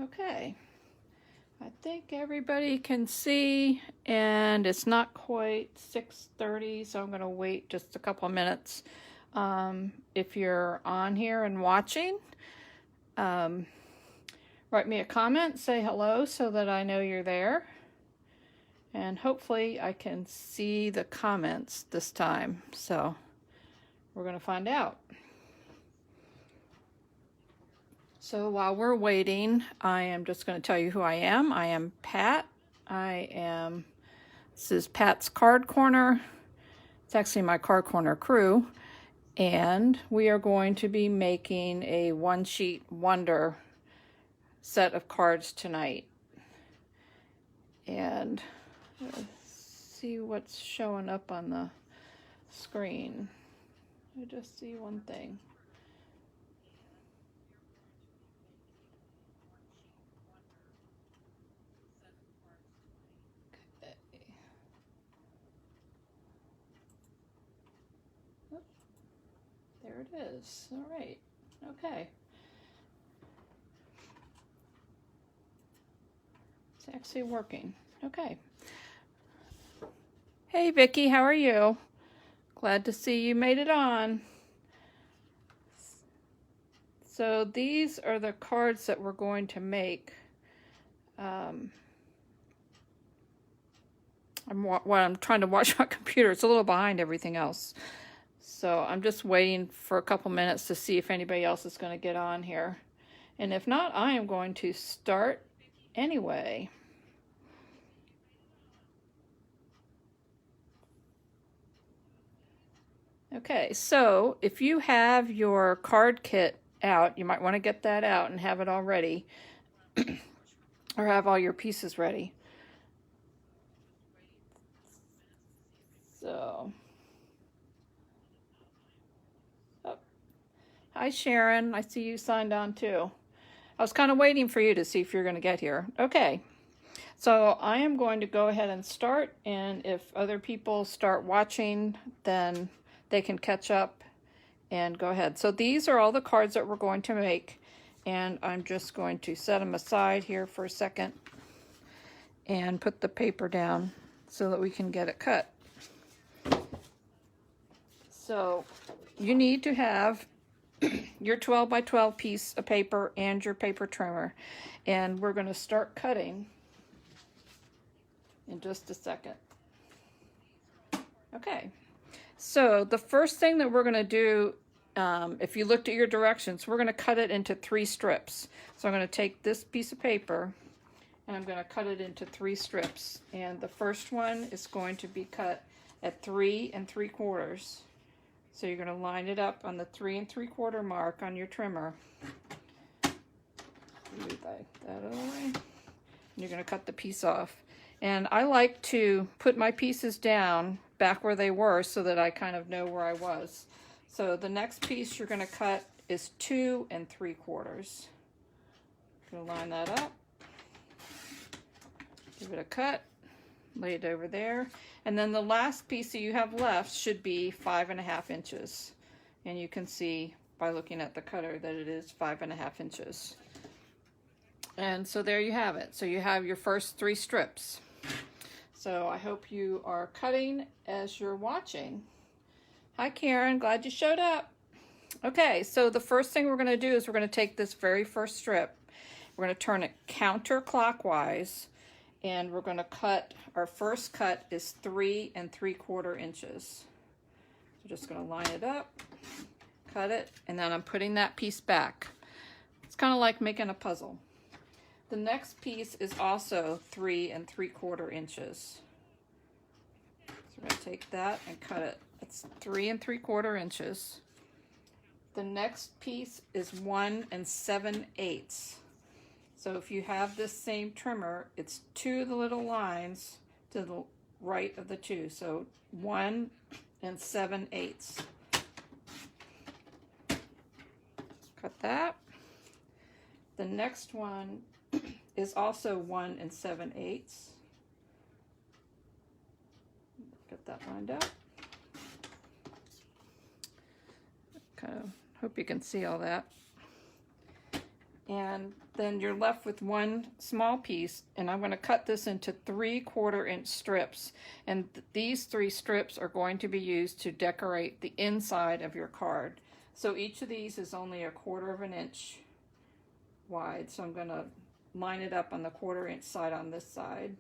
Okay, I think everybody can see, and it's not quite 6:30, so I'm going to wait just a couple of minutes. If you're on here and watching, write me a comment, say hello so that I know you're there. And hopefully I can see the comments this time, so we're going to find out. So while we're waiting, I am just going to tell you who I am. I am Pat. This is Pat's Card Corner. It's actually my Card Corner crew. And we are going to be making a one sheet wonder set of cards tonight. And let's see what's showing up on the screen. I just see one thing. Okay. Oh, there it is. All right. Okay. It's actually working. Okay. Hey Vicki, how are you? Glad to see you made it on. So these are the cards that we're going to make. I'm trying to watch my computer. It's a little behind everything else. So I'm just waiting for a couple minutes to see if anybody else is going to get on here. And if not, I am going to start anyway. Okay, so if you have your card kit out, you might want to get that out and have it all ready, or have all your pieces ready. So, oh, hi Sharon, I see you signed on too. I was kind of waiting for you to see if you're going to get here. Okay, so I am going to go ahead and start, and if other people start watching, then they can catch up and go ahead. So these are all the cards that we're going to make, and I'm just going to set them aside here for a second and put the paper down so that we can get it cut. So you need to have your 12 by 12 piece of paper and your paper trimmer, and we're going to start cutting in just a second. Okay, so the first thing that we're going to do, if you looked at your directions, we're going to cut it into 3 strips. So I'm going to take this piece of paper and I'm going to cut it into 3 strips, and the first one is going to be cut at 3 3/4. So you're going to line it up on the 3 3/4 mark on your trimmer. Move that out of the way. And you're going to cut the piece off. And I like to put my pieces down back where they were so that I kind of know where I was. So the next piece you're going to cut is 2 3/4. Going to line that up. Give it a cut. Lay it over there. And then the last piece that you have left should be 5 1/2 inches. And you can see by looking at the cutter that it is 5 1/2 inches. And so there you have it. So you have your first 3 strips. So I hope you are cutting as you're watching. Hi Karen, glad you showed up. Okay, so the first thing we're going to do is we're going to take this very first strip. We're going to turn it counterclockwise, and we're going to cut, our first cut is 3 3/4 inches. So just going to line it up, cut it, and then I'm putting that piece back. It's kind of like making a puzzle. The next piece is also 3 3/4 inches. So we're going to take that and cut it. It's 3 3/4 inches. The next piece is 1 7/8. So if you have this same trimmer, it's 2 of the little lines to the right of the 2. So 1 7/8. Cut that. The next one is also 1 7/8. Get that lined up. Kind of hope you can see all that. And then you're left with one small piece, and I'm going to cut this into 3/4 inch strips, and these 3 strips are going to be used to decorate the inside of your card. So each of these is only 1/4 inch wide, so I'm going to line it up on the 1/4 inch side on this side.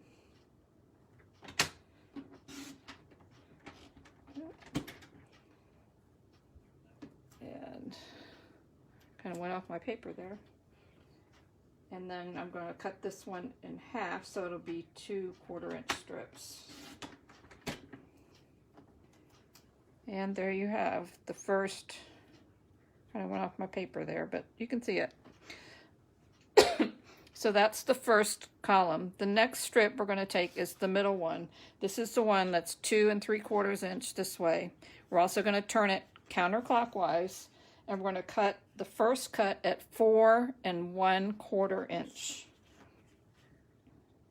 And kind of went off my paper there. And then I'm going to cut this one in half, so it'll be 2/4 inch strips. And there you have the first, kind of went off my paper there, but you can see it. So that's the first column. The next strip we're going to take is the middle one. This is the one that's 2 3/4 inch this way. We're also going to turn it counterclockwise, and we're going to cut the first cut at 4 1/4 inch.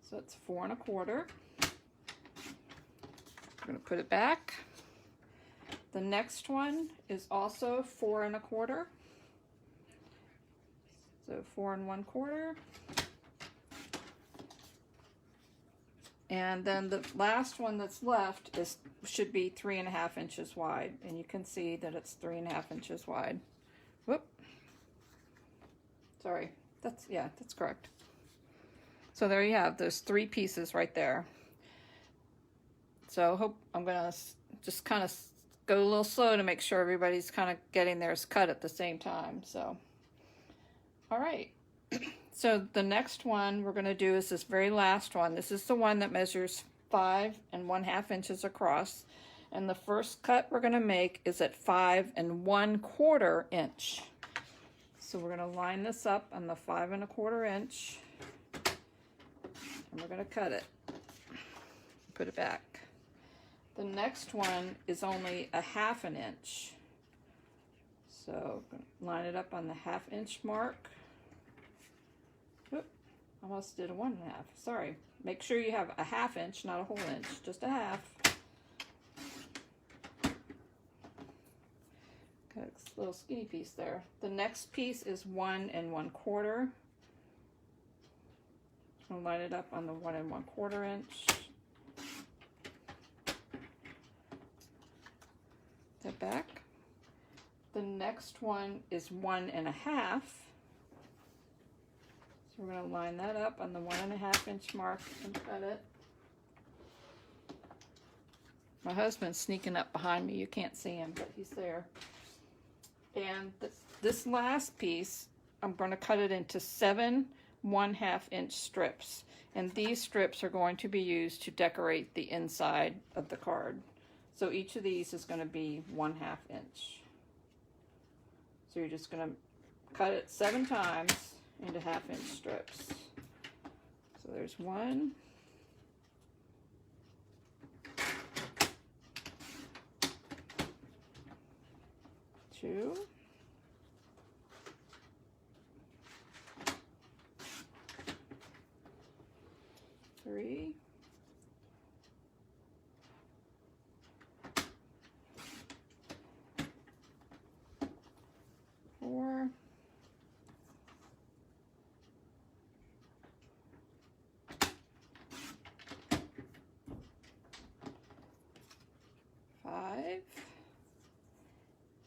So it's 4 1/4. We're going to put it back. The next one is also 4 1/4. So 4 1/4. And then the last one that's left should be 3 1/2 inches wide, and you can see that it's 3 1/2 inches wide. Whoop. Sorry. That's correct. So there you have those 3 pieces right there. So I'm gonna just kind of go a little slow to make sure everybody's kind of getting theirs cut at the same time. So, all right. So the next one we're going to do is this very last one. This is the one that measures 5 1/2 inches across. And the first cut we're going to make is at 5 1/4 inch. So we're going to line this up on the 5 1/4 inch. And we're going to cut it. Put it back. The next one is only 1/2 inch. So line it up on the 1/2 inch mark. Almost did a 1 1/2. Sorry. Make sure you have 1/2 inch, not a whole inch, just a half. Got a little skinny piece there. The next piece is 1 1/4. I'll line it up on the 1 1/4 inch. That back. The next one is 1 1/2. So we're going to line that up on the 1 1/2 inch mark and cut it. My husband's sneaking up behind me. You can't see him, but he's there. And this last piece, I'm going to cut it into 7 1/2 inch strips. And these strips are going to be used to decorate the inside of the card. So each of these is going to be 1/2 inch. So you're just going to cut it 7 times into 1/2 inch strips. So there's 1, 2, 3, 4, 5,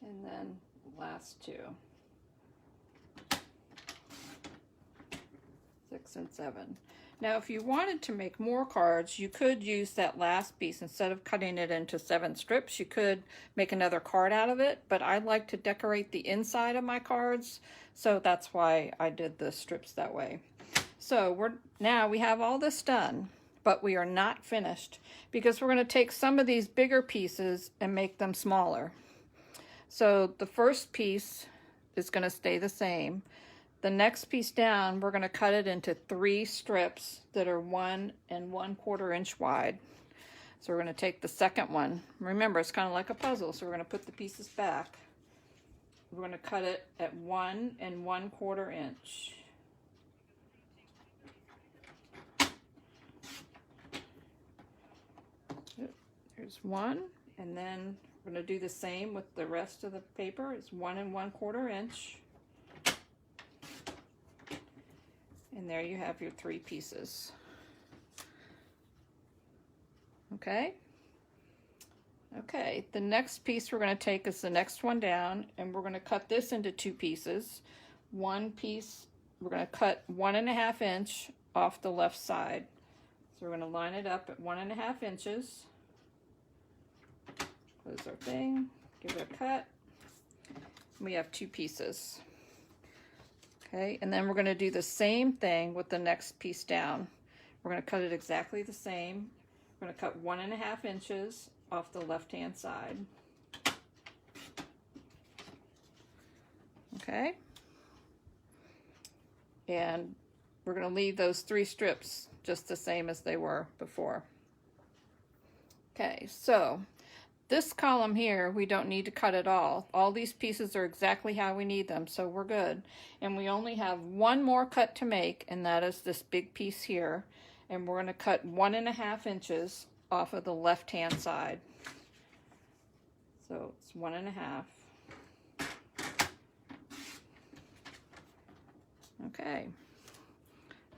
and then last 2, 6 and 7. Now if you wanted to make more cards, you could use that last piece. Instead of cutting it into 7 strips, you could make another card out of it, but I like to decorate the inside of my cards, so that's why I did the strips that way. So now we have all this done, but we are not finished because we're going to take some of these bigger pieces and make them smaller. So the first piece is going to stay the same. The next piece down, we're going to cut it into 3 strips that are 1 1/4 inch wide. So we're going to take the second one. Remember, it's kind of like a puzzle, so we're going to put the pieces back. We're going to cut it at 1 1/4 inch. There's 1, and then we're going to do the same with the rest of the paper. It's 1 1/4 inch. And there you have your 3 pieces. Okay. Okay, the next piece we're going to take is the next one down, and we're going to cut this into 2 pieces. One piece, we're going to cut 1.5 inch off the left side. So we're going to line it up at 1.5 inches. Close our thing, give it a cut. We have 2 pieces. Okay, and then we're going to do the same thing with the next piece down. We're going to cut it exactly the same. We're going to cut 1.5 inches off the left-hand side. Okay, and we're going to leave those 3 strips just the same as they were before. Okay, so this column here, we don't need to cut at all. All these pieces are exactly how we need them, so we're good. And we only have one more cut to make, and that is this big piece here. And we're going to cut 1.5 inches off of the left-hand side. So it's 1.5. Okay.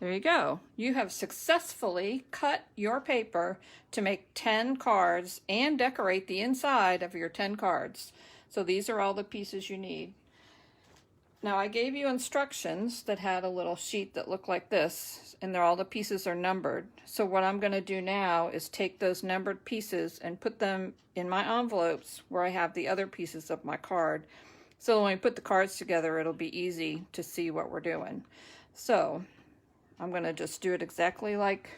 There you go. You have successfully cut your paper to make 10 cards and decorate the inside of your 10 cards. So these are all the pieces you need. Now I gave you instructions that had a little sheet that looked like this, and all the pieces are numbered. So what I'm going to do now is take those numbered pieces and put them in my envelopes where I have the other pieces of my card. So when we put the cards together, it'll be easy to see what we're doing. So I'm going to just do it exactly like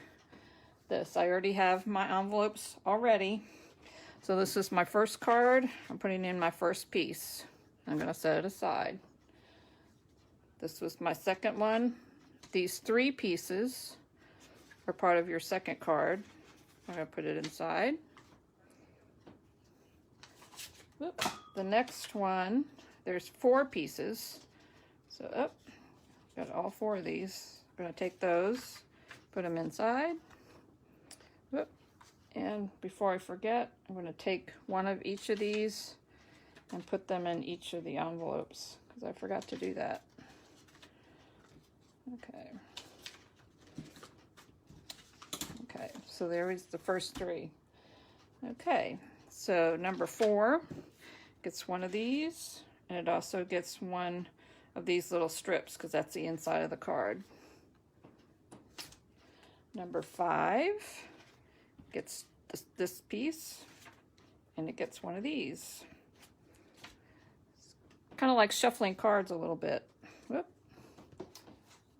this. I already have my envelopes already. So this is my first card. I'm putting in my first piece. I'm going to set it aside. This was my second one. These 3 pieces are part of your second card. I'm going to put it inside. Whoop. The next one, there's 4 pieces. So, got all 4 of these. I'm going to take those, put them inside. Whoop. And before I forget, I'm going to take one of each of these and put them in each of the envelopes, because I forgot to do that. Okay. Okay, so there is the first 3. Okay, so number 4 gets one of these, and it also gets one of these little strips, because that's the inside of the card. Number 5 gets this piece, and it gets one of these. Kind of like shuffling cards a little bit. Whoop.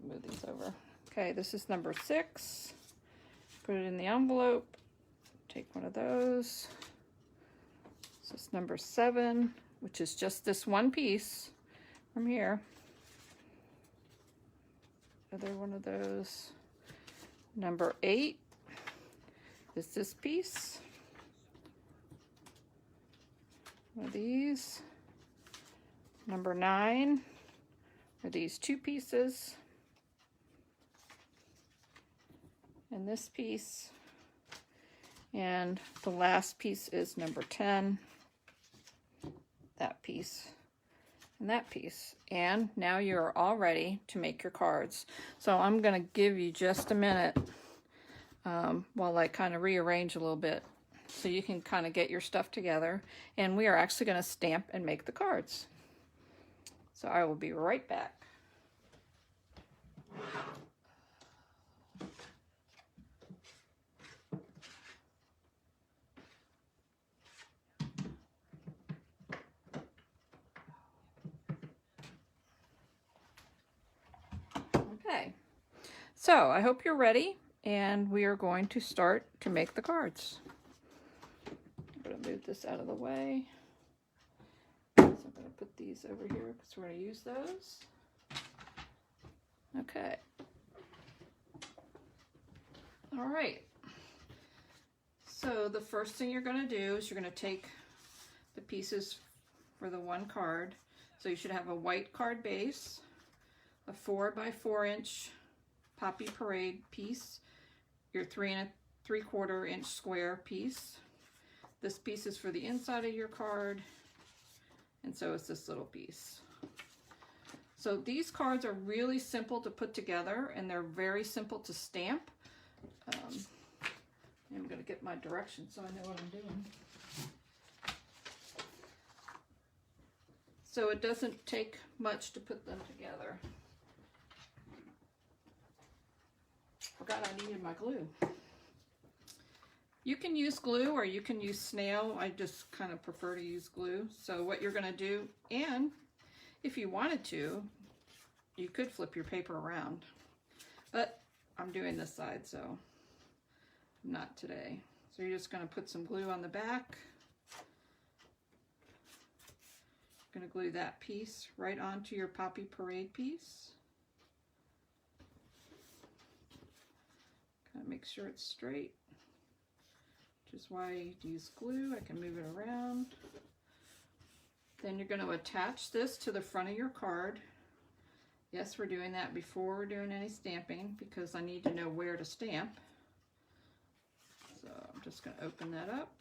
Move these over. Okay, this is number 6. Put it in the envelope. Take one of those. This is number 7, which is just this one piece from here. Another one of those. Number 8 is this piece. One of these. Number 9 are these 2 pieces. And this piece, and the last piece is number 10, that piece, and that piece. And now you're all ready to make your cards. So I'm going to give you just a minute while I kind of rearrange a little bit so you can kind of get your stuff together. And we are actually going to stamp and make the cards. So I will be right back. Okay, so I hope you're ready, and we are going to start to make the cards. I'm going to move this out of the way. So I'm going to put these over here because we're going to use those. Okay. All right. So the first thing you're going to do is you're going to take the pieces for the one card. So you should have a white card base, a 4 by 4 inch Poppy Parade piece, your 3 3/4 inch square piece. This piece is for the inside of your card, and so is this little piece. So these cards are really simple to put together, and they're very simple to stamp. I'm going to get my directions so I know what I'm doing. So it doesn't take much to put them together. Forgot I needed my glue. You can use glue or you can use snail. I just kind of prefer to use glue. So what you're going to do, and if you wanted to, you could flip your paper around. But I'm doing this side, so not today. So you're just going to put some glue on the back. Going to glue that piece right onto your Poppy Parade piece. Kind of make sure it's straight, which is why you use glue. I can move it around. Then you're going to attach this to the front of your card. Yes, we're doing that before we're doing any stamping because I need to know where to stamp. So I'm just going to open that up.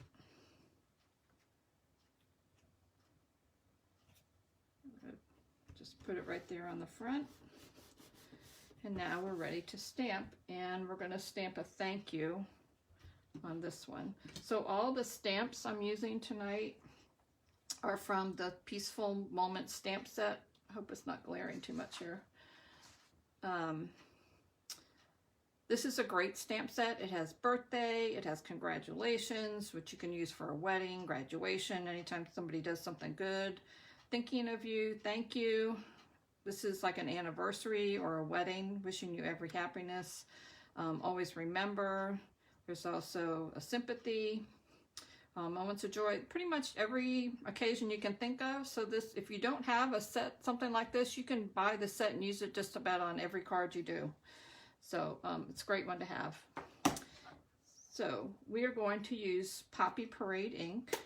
Just put it right there on the front. And now we're ready to stamp, and we're going to stamp a thank you on this one. So all the stamps I'm using tonight are from the Peaceful Moment stamp set. I hope it's not glaring too much here. This is a great stamp set. It has birthday, it has congratulations, which you can use for a wedding, graduation, anytime somebody does something good. Thinking of you, thank you. This is like an anniversary or a wedding, wishing you every happiness. Always remember. There's also a sympathy, moments of joy, pretty much every occasion you can think of. So this, if you don't have a set, something like this, you can buy the set and use it just about on every card you do. So it's a great one to have. So we are going to use Poppy Parade ink.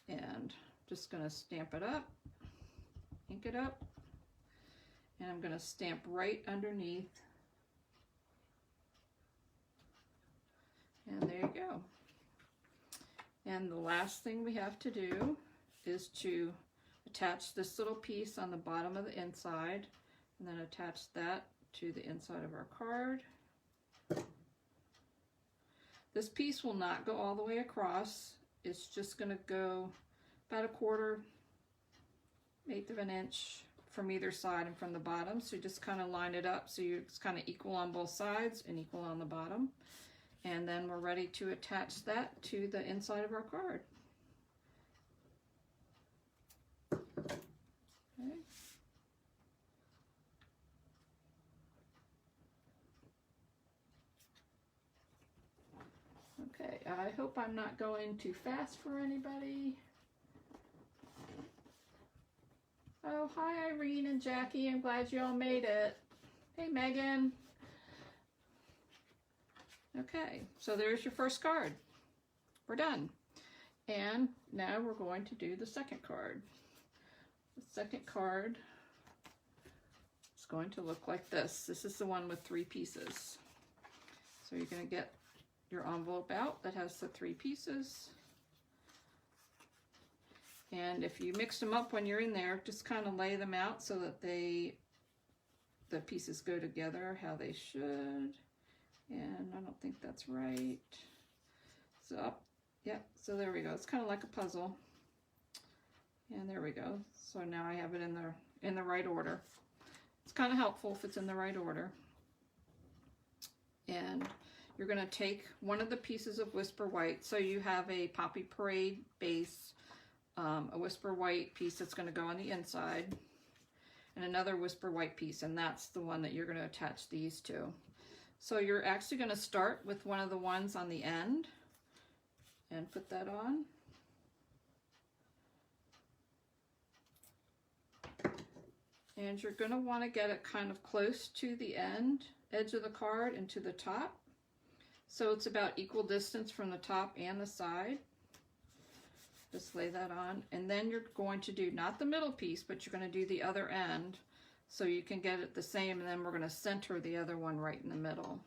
And just going to stamp it up, ink it up, and I'm going to stamp right underneath. And there you go. And the last thing we have to do is to attach this little piece on the bottom of the inside, and then attach that to the inside of our card. This piece will not go all the way across. It's just going to go about 1/4, 1/8 of an inch from either side and from the bottom. So you just kind of line it up so it's kind of equal on both sides and equal on the bottom. And then we're ready to attach that to the inside of our card. Okay. Okay, I hope I'm not going too fast for anybody. Oh, hi Irene and Jackie, I'm glad you all made it. Hey Megan. Okay, so there's your first card. We're done. And now we're going to do the second card. The second card is going to look like this. This is the one with 3 pieces. So you're going to get your envelope out that has the 3 pieces. And if you mix them up when you're in there, just kind of lay them out so that the pieces go together how they should. And I don't think that's right. So up, yep, so there we go. It's kind of like a puzzle. And there we go. So now I have it in the right order. It's kind of helpful if it's in the right order. And you're going to take one of the pieces of Whisper White. So you have a Poppy Parade base, a Whisper White piece that's going to go on the inside, and another Whisper White piece, and that's the one that you're going to attach these to. So you're actually going to start with one of the ones on the end and put that on. And you're going to want to get it kind of close to the edge of the card and to the top. So it's about equal distance from the top and the side. Just lay that on. And then you're going to do not the middle piece, but you're going to do the other end so you can get it the same, and then we're going to center the other one right in the middle.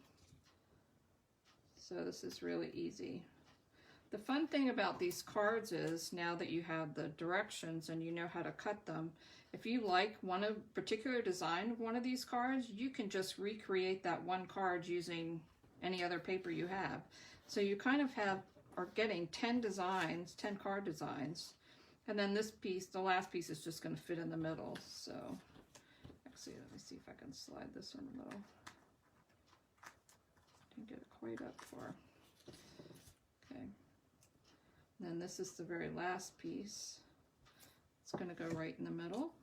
So this is really easy. The fun thing about these cards is now that you have the directions and you know how to cut them, if you like one particular design of one of these cards, you can just recreate that one card using any other paper you have. So you kind of are getting 10 designs, 10 card designs. And then this piece, the last piece, is just going to fit in the middle. So actually, let me see if I can slide this in the middle. Didn't get it quite up far. Okay. And then this is the very last piece. It's going to go right in the middle.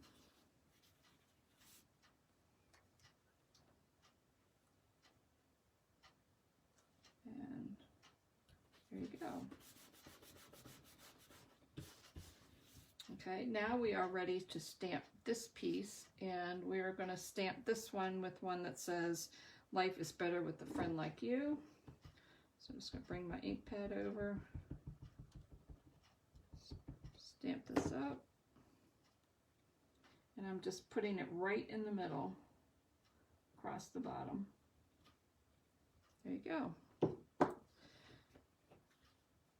And there you go. Okay, now we are ready to stamp this piece, and we are going to stamp this one with one that says, "Life is better with a friend like you." So I'm just going to bring my ink pad over, stamp this up, and I'm just putting it right in the middle, across the bottom. There you go.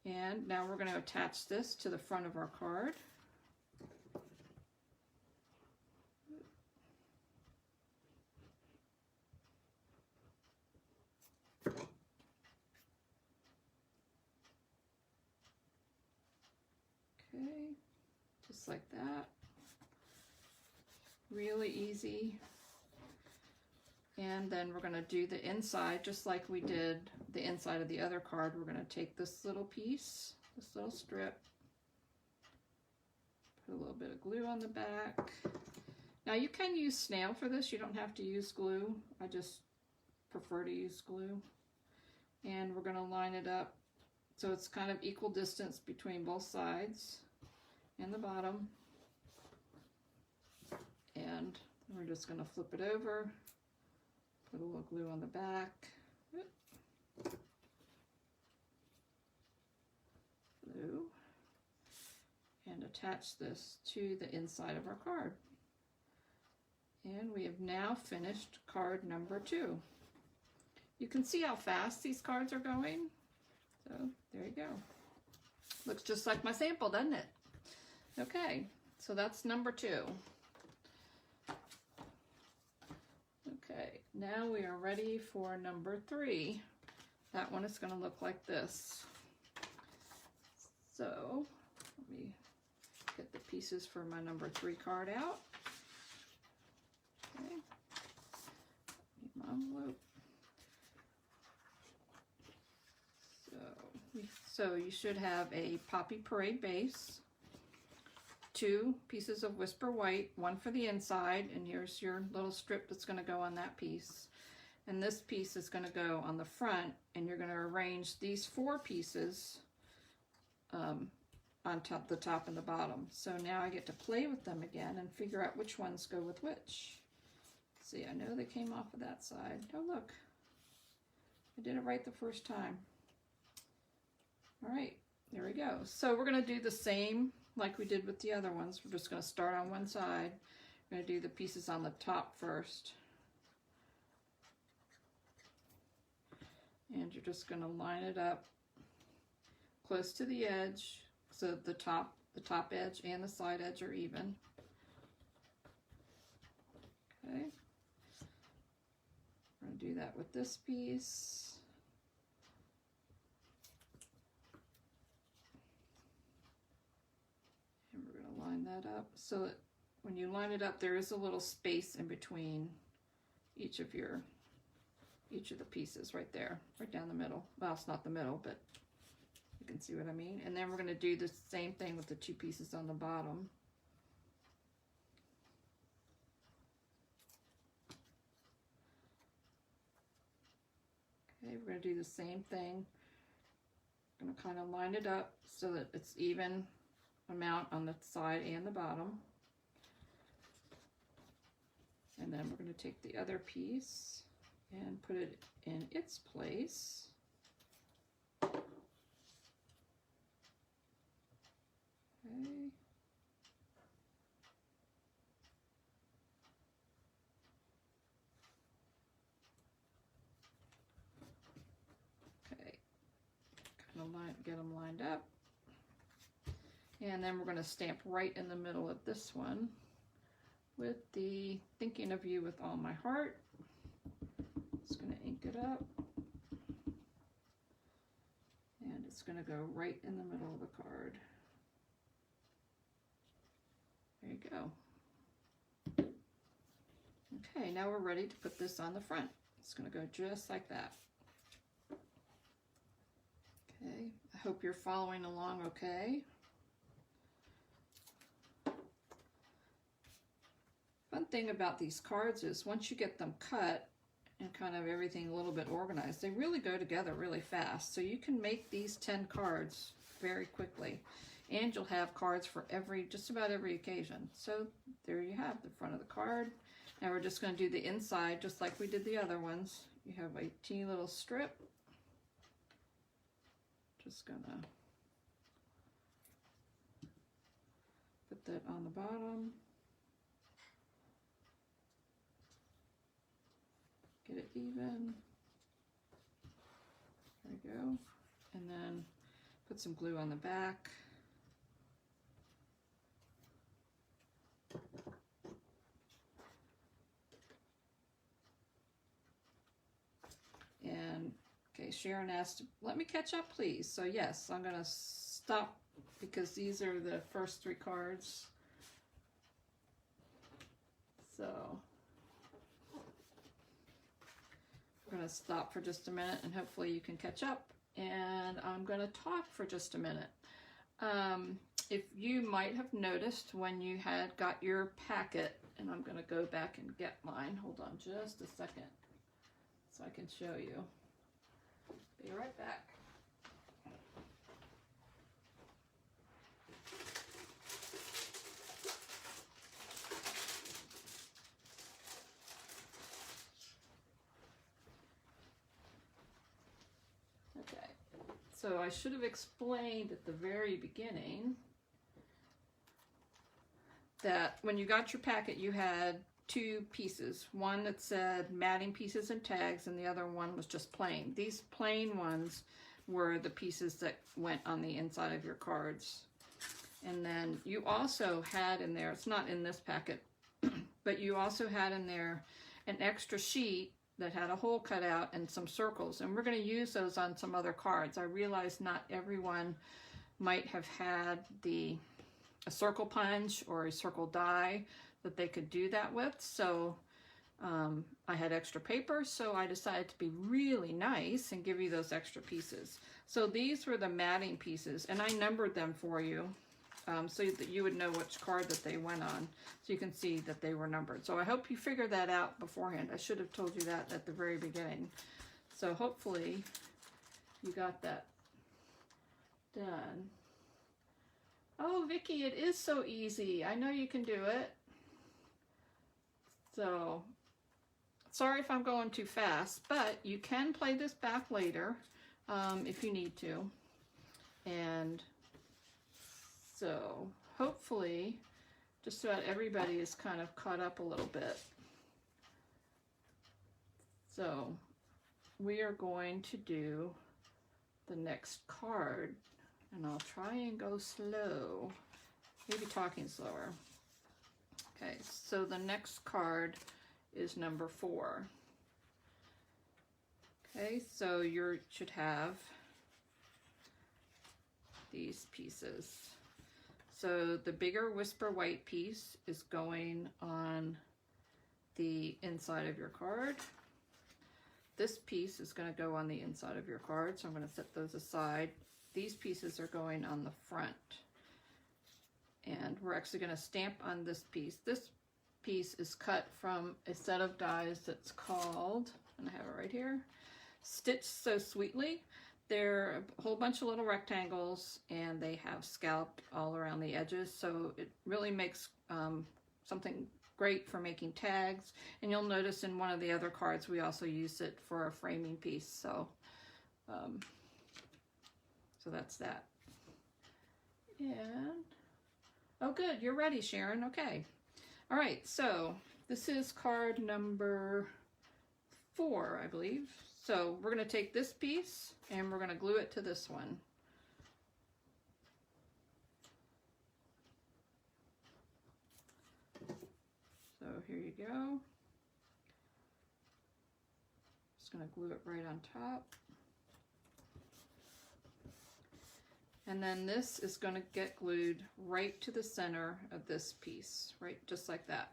And now we're going to attach this to the front of our card. Okay, just like that. Really easy. And then we're going to do the inside just like we did the inside of the other card. We're going to take this little piece, this little strip, put a little bit of glue on the back. Now you can use snail for this. You don't have to use glue. I just prefer to use glue. And we're going to line it up so it's kind of equal distance between both sides and the bottom. And we're just going to flip it over. Put a little glue on the back. Glue. And attach this to the inside of our card. And we have now finished card number 2. You can see how fast these cards are going. So there you go. Looks just like my sample, doesn't it? Okay, so that's number 2. Okay, now we are ready for number 3. That one is going to look like this. So let me get the pieces for my number 3 card out. Okay, need my envelope. So you should have a Poppy Parade base, 2 pieces of Whisper White, one for the inside, and here's your little strip that's going to go on that piece. And this piece is going to go on the front, and you're going to arrange these 4 pieces on top, the top and the bottom. So now I get to play with them again and figure out which ones go with which. See, I know they came off of that side. Oh, look. I did it right the first time. All right, there we go. So we're going to do the same like we did with the other ones. We're just going to start on one side. We're going to do the pieces on the top first. And you're just going to line it up close to the edge so the top edge and the side edge are even. Okay. We're going to do that with this piece. And we're going to line that up so that when you line it up, there is a little space in between each of the pieces right there, right down the middle. Well, it's not the middle, but you can see what I mean. And then we're going to do the same thing with the 2 pieces on the bottom. Okay, we're going to do the same thing. I'm going to kind of line it up so that it's even amount on the side and the bottom. And then we're going to take the other piece and put it in its place. Okay. Okay. Kind get them lined up. And then we're going to stamp right in the middle of this one with the thinking of you with all my heart. Just going to ink it up. And it's going to go right in the middle of the card. There you go. Okay, now we're ready to put this on the front. It's going to go just like that. Okay, I hope you're following along okay. Fun thing about these cards is once you get them cut and kind of everything a little bit organized, they really go together really fast. So you can make these 10 cards very quickly. And you'll have cards for just about every occasion. So there you have the front of the card. Now we're just going to do the inside just like we did the other ones. You have a teeny little strip. Just going to put that on the bottom. Get it even. There we go. And then put some glue on the back. And okay, Sharon asked, let me catch up please. So yes, I'm going to stop because these are the first 3 cards. So I'm going to stop for just a minute and hopefully you can catch up. And I'm going to talk for just a minute. If you might have noticed when you had got your packet, and I'm going to go back and get mine. Hold on just a second so I can show you. Be right back. Okay, so I should have explained at the very beginning that when you got your packet you had 2 pieces. One that said matting pieces and tags and the other one was just plain. These plain ones were the pieces that went on the inside of your cards. And then you also had in there, it's not in this packet, but you also had in there an extra sheet that had a hole cut out and some circles, and we're going to use those on some other cards. I realize not everyone might have had a circle punch or a circle die that they could do that with, so I had extra paper, so I decided to be really nice and give you those extra pieces. So these were the matting pieces, and I numbered them for you so that you would know which card that they went on, so you can see that they were numbered. So I hope you figured that out beforehand. I should have told you that at the very beginning. So hopefully you got that done. Oh, Vicky, it is so easy. I know you can do it. So, sorry if I'm going too fast, but you can play this back later if you need to. And so, hopefully, just about everybody is kind of caught up a little bit. So, we are going to do the next card. And I'll try and go slow, maybe talking slower. Okay, so the next card is number 4. Okay, so you should have these pieces. So the bigger Whisper White piece is going on the inside of your card. This piece is going to go on the inside of your card, so I'm going to set those aside. These pieces are going on the front. And we're actually going to stamp on this piece. This piece is cut from a set of dies that's called, and I have it right here, Stitch So Sweetly. They're a whole bunch of little rectangles, and they have scalloped all around the edges, so it really makes something great for making tags. And you'll notice in one of the other cards we also use it for a framing piece. So so that's that. And oh good, you're ready, Sharon. Okay. All right, so this is card number 4, I believe. So we're going to take this piece and we're going to glue it to this one. here you go. Just going to glue it right on top. And then this is going to get glued right to the center of this piece, right, just like that.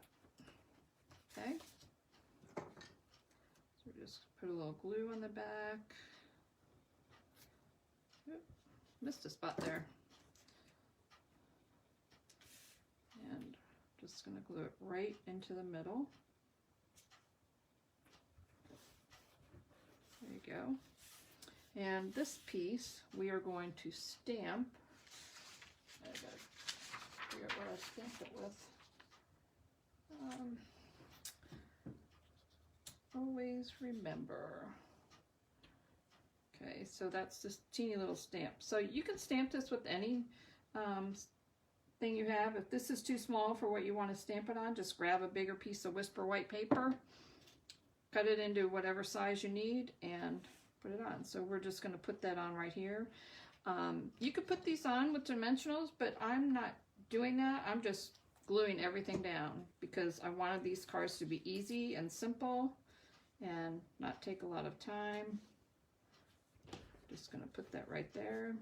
Okay. So just put a little glue on the back. Oop, missed a spot there. And just going to glue it right into the middle. There you go. And this piece we are going to stamp. I gotta figure out what I stamped it with. Always remember. Okay, so that's this teeny little stamp. So you can stamp this with any thing you have. If this is too small for what you want to stamp it on, just grab a bigger piece of Whisper white paper, cut it into whatever size you need, and put it on. So we're just going to put that on right here. You could put these on with dimensionals, but I'm not doing that. I'm just gluing everything down because I wanted these cards to be easy and simple and not take a lot of time. Just going to put that right there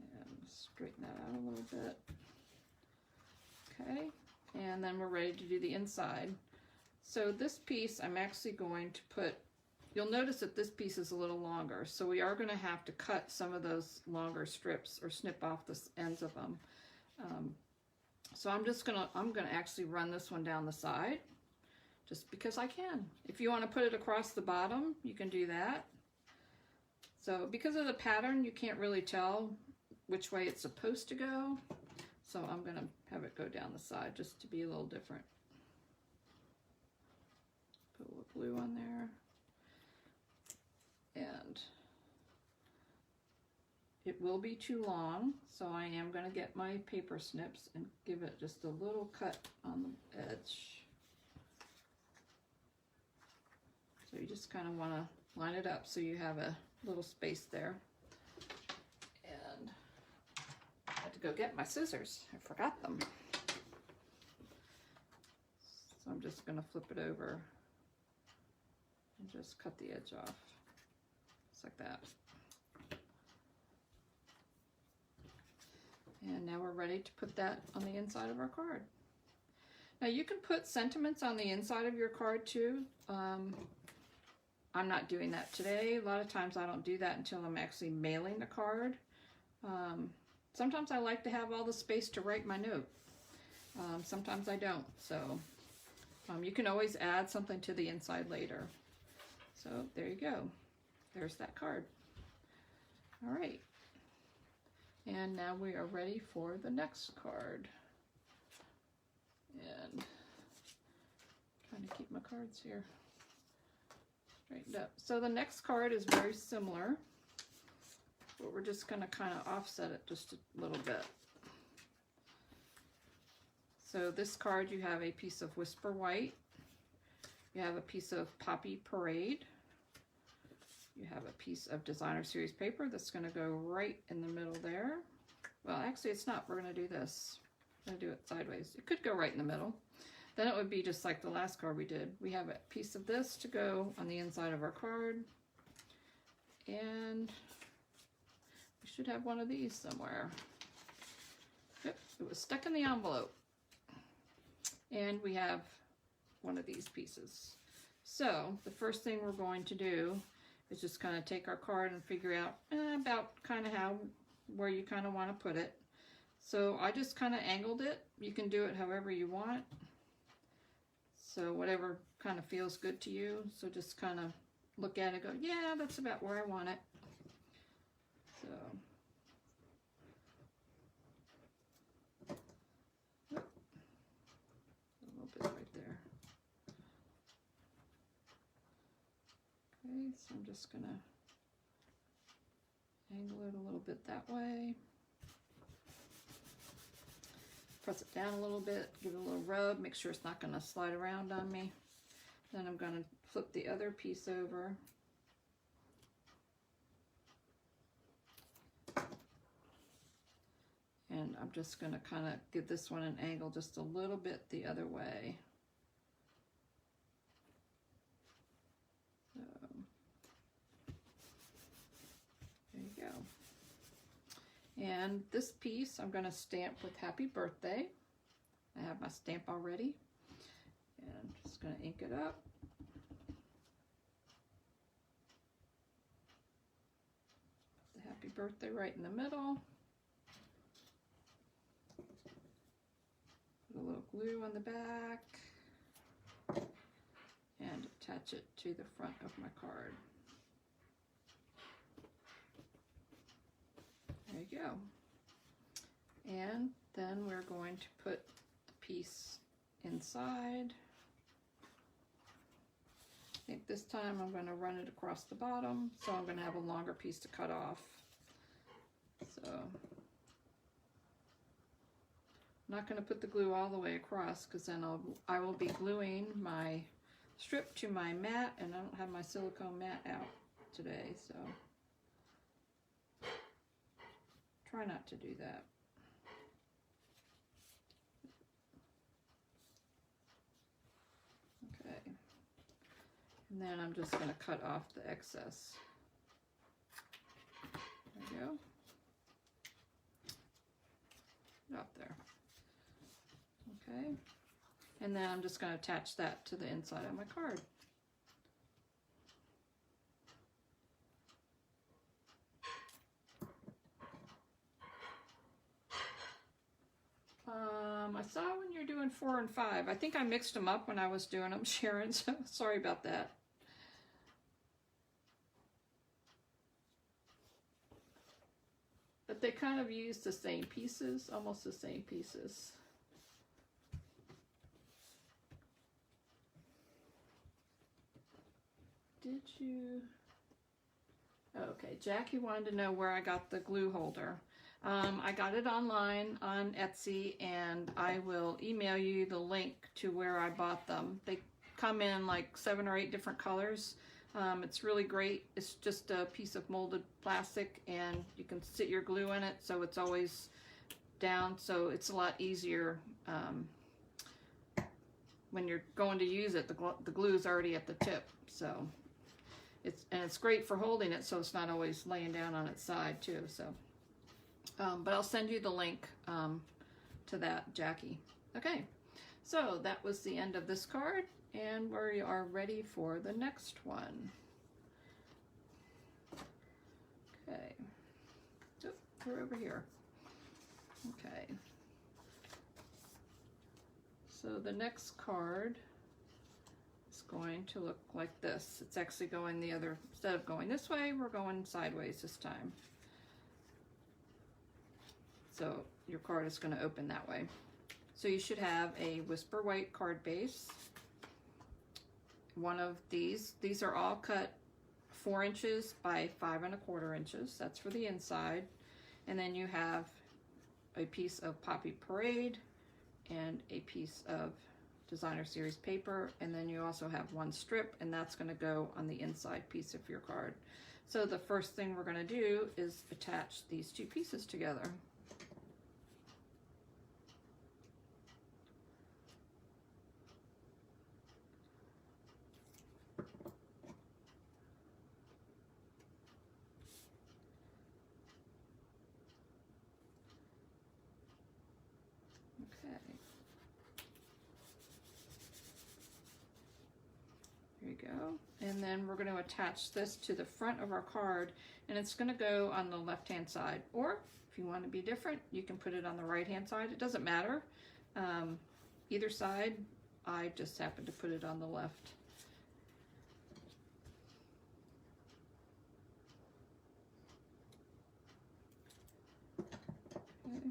and straighten that out a little bit. Okay, and then we're ready to do the inside. So this piece I'm actually going to put, you'll notice that this piece is a little longer, so we are going to have to cut some of those longer strips or snip off the ends of them. So I'm gonna actually run this one down the side, just because I can. If you want to put it across the bottom, you can do that. So because of the pattern, you can't really tell which way it's supposed to go. So I'm gonna have it go down the side just to be a little different. Put a little glue on there. And it will be too long, so I am going to get my paper snips and give it just a little cut on the edge. So you just kind of want to line it up so you have a little space there. And I had to go get my scissors. I forgot them. So I'm just going to flip it over and just cut the edge off. Just like that. And now we're ready to put that on the inside of our card. Now you can put sentiments on the inside of your card too. I'm not doing that today. A lot of times I don't do that until I'm actually mailing the card. Sometimes I like to have all the space to write my note. Sometimes I don't. So you can always add something to the inside later. So there you go. There's that card. All right. And now we are ready for the next card. And trying to keep my cards here straightened up. So the next card is very similar, but we're just going to kind of offset it just a little bit. So this card, you have a piece of Whisper White. You have a piece of Poppy Parade. You have a piece of Designer Series paper that's going to go right in the middle there. Well, actually it's not. We're going to do this. I'm going to do it sideways. It could go right in the middle. Then it would be just like the last card we did. We have a piece of this to go on the inside of our card. And we should have one of these somewhere. Yep, it was stuck in the envelope. And we have one of these pieces. So the first thing we're going to do is just kind of take our card and figure out about kind of where you kind of want to put it. So I just kind of angled it. You can do it however you want. So whatever kind of feels good to you. So just kind of look at it and go, yeah, that's about where I want it. So a little bit right there. Okay, so I'm just going to angle it a little bit that way. Press it down a little bit, give it a little rub, make sure it's not going to slide around on me. Then I'm going to flip the other piece over. And I'm just going to kind of give this one an angle just a little bit the other way. So, there you go. And this piece I'm going to stamp with Happy Birthday. I have my stamp already. And I'm just going to ink it up. Put the Happy Birthday right in the middle. Put a little glue on the back. And attach it to the front of my card. There you go. And then we're going to put the piece inside. I think this time I'm going to run it across the bottom, so I'm going to have a longer piece to cut off. So I'm not going to put the glue all the way across, because then I will be gluing my strip to my mat, and I don't have my silicone mat out today, so try not to do that. Okay, and then I'm just going to cut off the excess. There we go. Up there. Okay. And then I'm just going to attach that to the inside of my card. I saw when you're doing 4 and 5. I think I mixed them up when I was doing them, Sharon, so sorry about that. But they kind of use the same pieces, almost the same pieces. Did you? Okay, Jackie wanted to know where I got the glue holder. I got it online on Etsy, and I will email you the link to where I bought them. They come in like 7 or 8 different colors. It's really great. It's just a piece of molded plastic, and you can sit your glue in it, so it's always down, so it's a lot easier when you're going to use it. The glue is already at the tip, so it's great for holding it, so it's not always laying down on its side too. So, but I'll send you the link to that, Jackie. Okay, so that was the end of this card, and we are ready for the next one. Okay, oh, we're over here. Okay, so the next card is going to look like this. It's actually going the other, instead of going this way, we're going sideways this time. So your card is going to open that way. So you should have a Whisper White card base. One of these are all cut 4 inches by 5 1/4 inches. That's for the inside. And then you have a piece of Poppy Parade and a piece of Designer Series paper, and then you also have 1 strip, and that's going to go on the inside piece of your card. So the first thing we're going to do is attach these 2 pieces together. Go. And then we're going to attach this to the front of our card, and it's going to go on the left hand side, or if you want to be different, you can put it on the right hand side. It doesn't matter, either side. I just happen to put it on the left. Okay.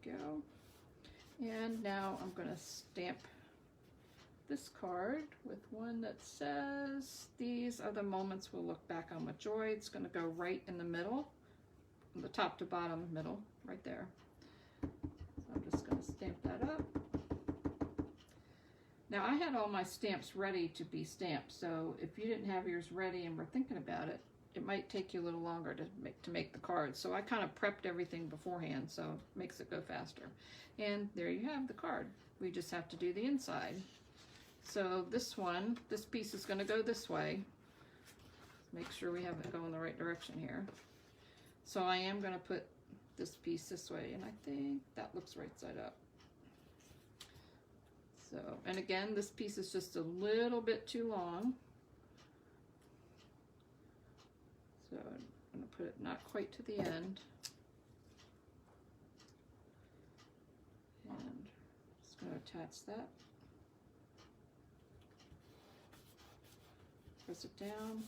Go. And now I'm going to stamp this card with one that says, "These are the moments we'll look back on with joy." It's going to go right in the middle, from the top to bottom, middle, right there. So I'm just going to stamp that up. Now I had all my stamps ready to be stamped, so if you didn't have yours ready and were thinking about it, it might take you a little longer to make the cards. So I kind of prepped everything beforehand, so it makes it go faster. And there you have the card. We just have to do the inside. So this piece is going to go this way. Make sure we have it going the right direction here. So I am going to put this piece this way, and I think that looks right side up. So, and again, this piece is just a little bit too long. So I'm going to put it not quite to the end. And just going to attach that. Press it down.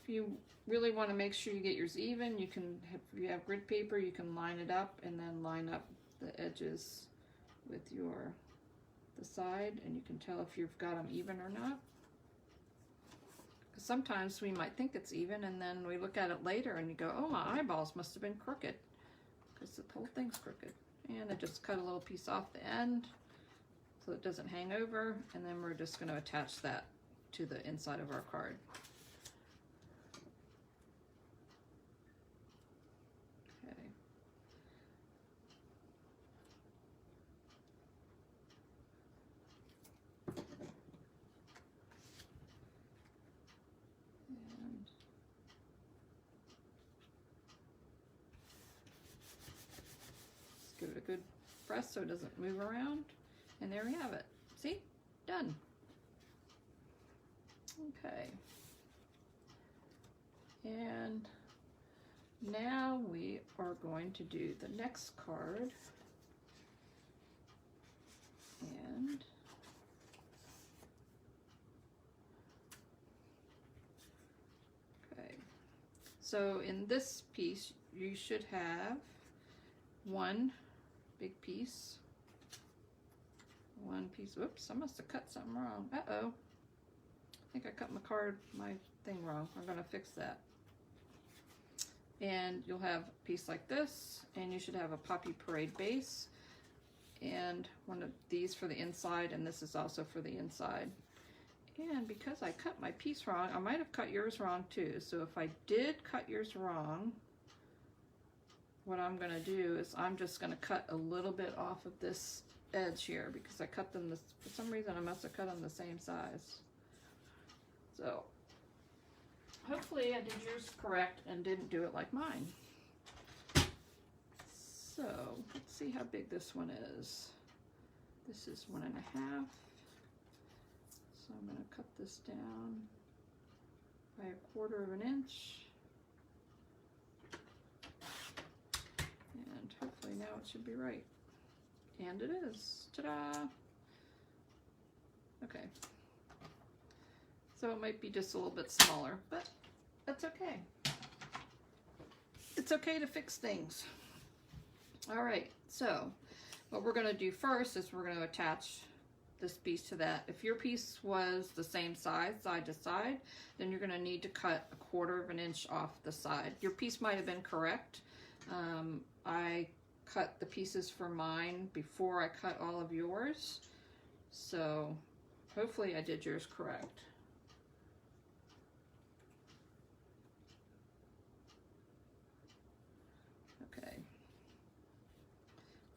If you really want to make sure you get yours even, you can, if you have grid paper, you can line it up and then line up the edges with the side, and you can tell if you've got them even or not. Because sometimes we might think it's even, and then we look at it later and you go, oh, my eyeballs must have been crooked, because the whole thing's crooked. And I just cut a little piece off the end so it doesn't hang over, and then we're just going to attach that to the inside of our card. Give it a good press so it doesn't move around, and there we have it. See? Done. Okay. And now we are going to do the next card. And okay. So in this piece, you should have one big piece, one piece. Whoops, I must have cut something wrong. Uh-oh. I think I cut my thing wrong. I'm gonna fix that. And you'll have a piece like this, and you should have a Poppy Parade base, and one of these for the inside, and this is also for the inside. And because I cut my piece wrong, I might have cut yours wrong too. So if I did cut yours wrong, what I'm going to do is I'm just going to cut a little bit off of this edge here, because I cut them this, for some reason I must have cut them the same size. So hopefully I did yours correct and didn't do it like mine. So let's see how big this one is. This is 1.5. So I'm going to cut this down by 1/4 inch. And hopefully now it should be right. And it is. Ta-da! Okay. So it might be just a little bit smaller, but that's okay. It's okay to fix things. All right, so what we're going to do first is we're going to attach this piece to that. If your piece was the same size, side to side, then you're going to need to cut 1/4 inch off the side. Your piece might have been correct. I cut the pieces for mine before I cut all of yours, so hopefully I did yours correct. Okay.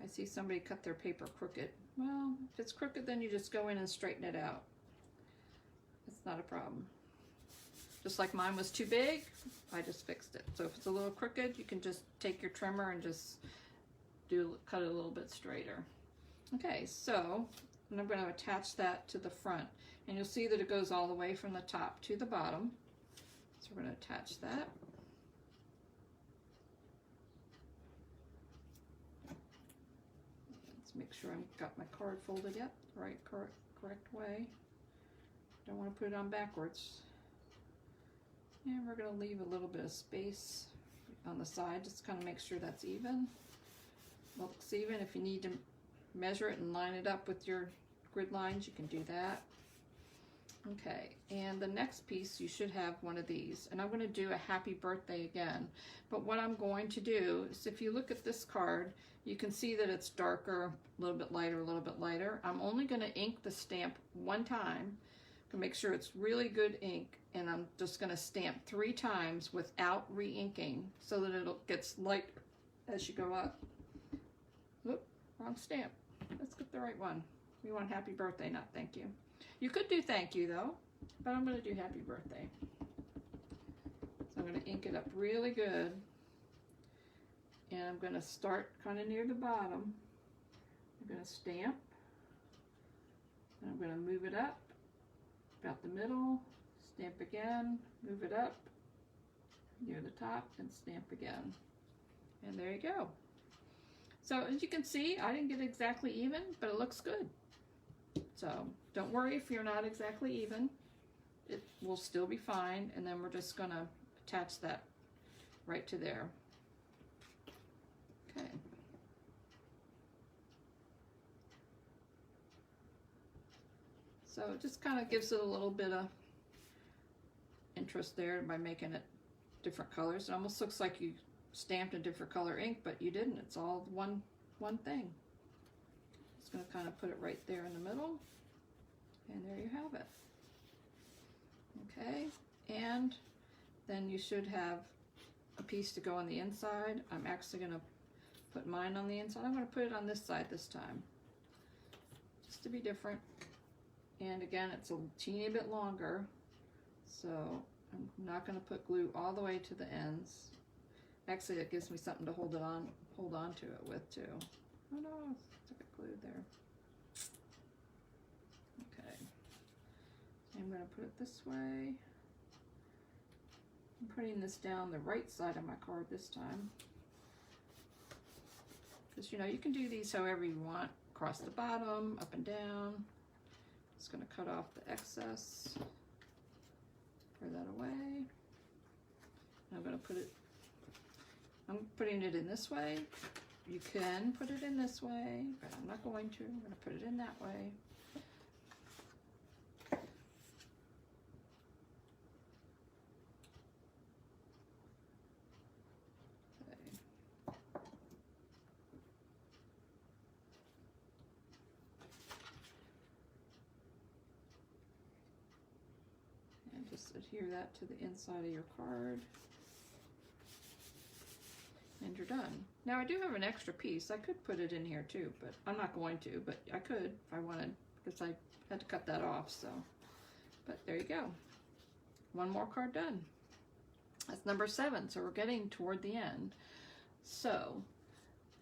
I see somebody cut their paper crooked. Well, if it's crooked, then you just go in and straighten it out. It's not a problem. Just like mine was too big, I just fixed it. So if it's a little crooked, you can just take your trimmer and just cut it a little bit straighter. Okay, so I'm going to attach that to the front, and you'll see that it goes all the way from the top to the bottom. So we're going to attach that. Let's make sure I've got my card folded yet, the right correct way. Don't want to put it on backwards. And we're going to leave a little bit of space on the side, just kind of make sure that's even. Looks even. If you need to measure it and line it up with your grid lines, you can do that. Okay, and the next piece, you should have one of these. And I'm going to do a happy birthday again. But what I'm going to do is, if you look at this card, you can see that it's darker, a little bit lighter, a little bit lighter. I'm only going to ink the stamp one time to make sure it's really good ink. And I'm just going to stamp 3 times without re-inking so that it gets light as you go up. Whoop, wrong stamp. Let's get the right one. We want happy birthday, not thank you. You could do thank you though, but I'm going to do happy birthday. So I'm going to ink it up really good. And I'm going to start kind of near the bottom. I'm going to stamp. And I'm going to move it up about the middle, stamp again, move it up near the top, and stamp again. And there you go. So as you can see, I didn't get exactly even, but it looks good. So don't worry if you're not exactly even. It will still be fine. And then we're just going to attach that right to there. Okay. So it just kind of gives it a little bit of interest there by making it different colors. It almost looks like you stamped a different color ink, but you didn't. It's all one thing. Just going to kind of put it right there in the middle, and there you have it. Okay, and then you should have a piece to go on the inside. I'm actually going to put mine on the inside. I'm going to put it on this side this time, just to be different. And again, it's a teeny bit longer, so I'm not going to put glue all the way to the ends. Actually, it gives me something to hold on to it with too. Oh no, it's glued there. Okay, I'm going to put it this way. I'm putting this down the right side of my card this time. Because you know, you can do these however you want. Across the bottom, up and down. Just going to cut off the excess. Throw that away. I'm going to put it, I'm putting it in this way. You can put it in this way, but I'm not going to. I'm going to put it in that way. Just adhere that to the inside of your card. And you're done. Now I do have an extra piece. I could put it in here too, but I'm not going to, but I could if I wanted, because I had to cut that off, so. But there you go. One more card done. That's number 7, so we're getting toward the end. So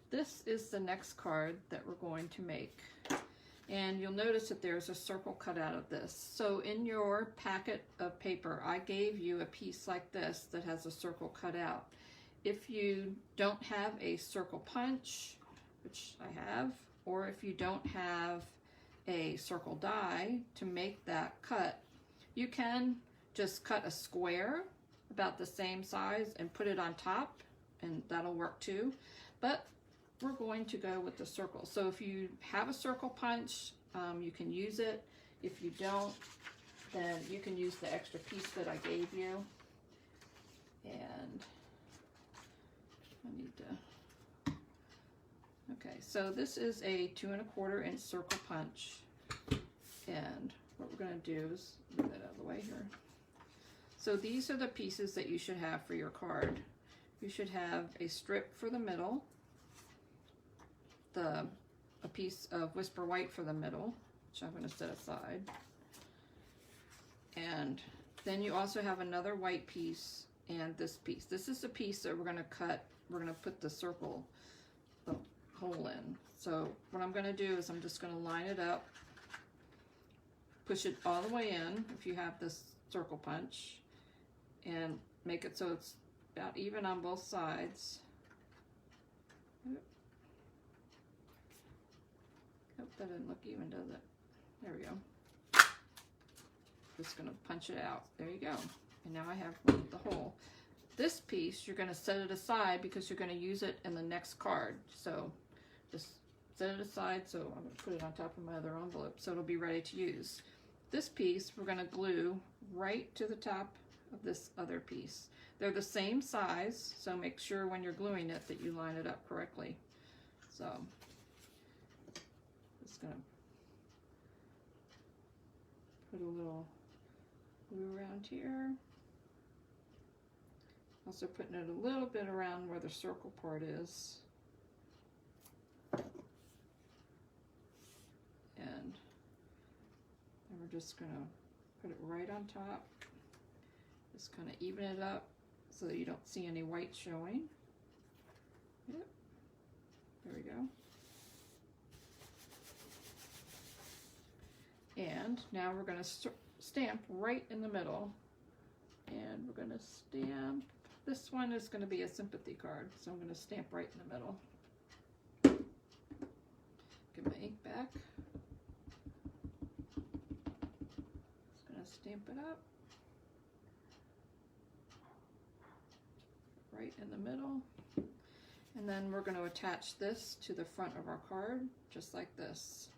this is the next card that we're going to make. And you'll notice that there's a circle cut out of this. So in your packet of paper, I gave you a piece like this that has a circle cut out. If you don't have a circle punch, which I have, or if you don't have a circle die to make that cut, you can just cut a square about the same size and put it on top, and that'll work too. But we're going to go with the circle. So if you have a circle punch, you can use it. If you don't, then you can use the extra piece that I gave you. And I need to, okay, so this is a 2 1/4 inch circle punch. And what we're going to do is move that out of the way here. So these are the pieces that you should have for your card. You should have a strip for the middle, a piece of Whisper White for the middle, which I'm going to set aside. And then you also have another white piece and this piece. This is the piece that we're going to cut. We're going to put the circle, the hole in. So what I'm going to do is I'm just going to line it up, push it all the way in if you have this circle punch, and make it so it's about even on both sides. Nope, that didn't look even, does it? There we go. Just going to punch it out. There you go. And now I have the hole. This piece, you're going to set it aside because you're going to use it in the next card. So just set it aside. So I'm going to put it on top of my other envelope so it'll be ready to use. this piece we're going to glue right to the top of this other piece. They're the same size, so make sure when you're gluing it that you line it up correctly. So just going to put a little glue around here. Also putting it a little bit around where the circle part is. And then we're just going to put it right on top. Just kind of even it up so that you don't see any white showing. Yep. There we go. And now we're going to stamp right in the middle. And we're going to stamp. This one is going to be a sympathy card, so I'm going to stamp right in the middle. Get my ink back. Just going to stamp it up. Right in the middle. And then we're going to attach this to the front of our card, just like this.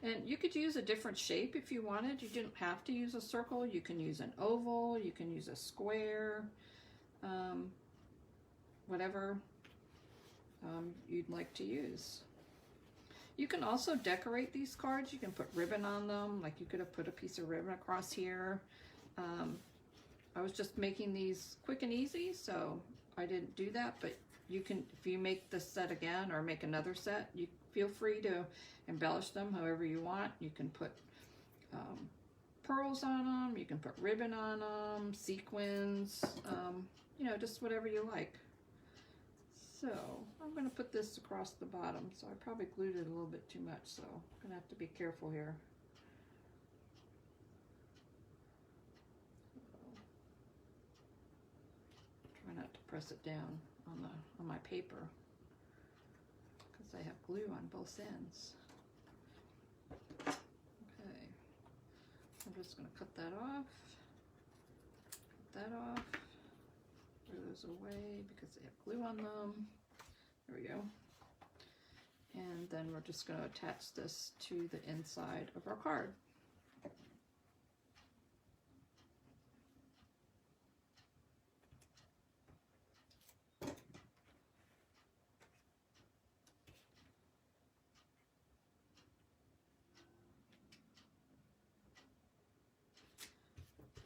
And you could use a different shape if you wanted. You didn't have to use a circle. You can use an oval, you can use a square, whatever you'd like to use. You can also decorate these cards. You can put ribbon on them, like you could have put a piece of ribbon across here. I was just making these quick and easy, so I didn't do that, but you can, if you make this set again or make another set, you feel free to embellish them however you want. You can put pearls on them, you can put ribbon on them, sequins, you know, just whatever you like. So I'm going to put this across the bottom, so I probably glued it a little bit too much, so I'm going to have to be careful here. Try not to press it down on my paper, because I have glue on both ends. Okay, I'm just going to cut that off, throw those away because they have glue on them. There we go. And then we're just going to attach this to the inside of our card.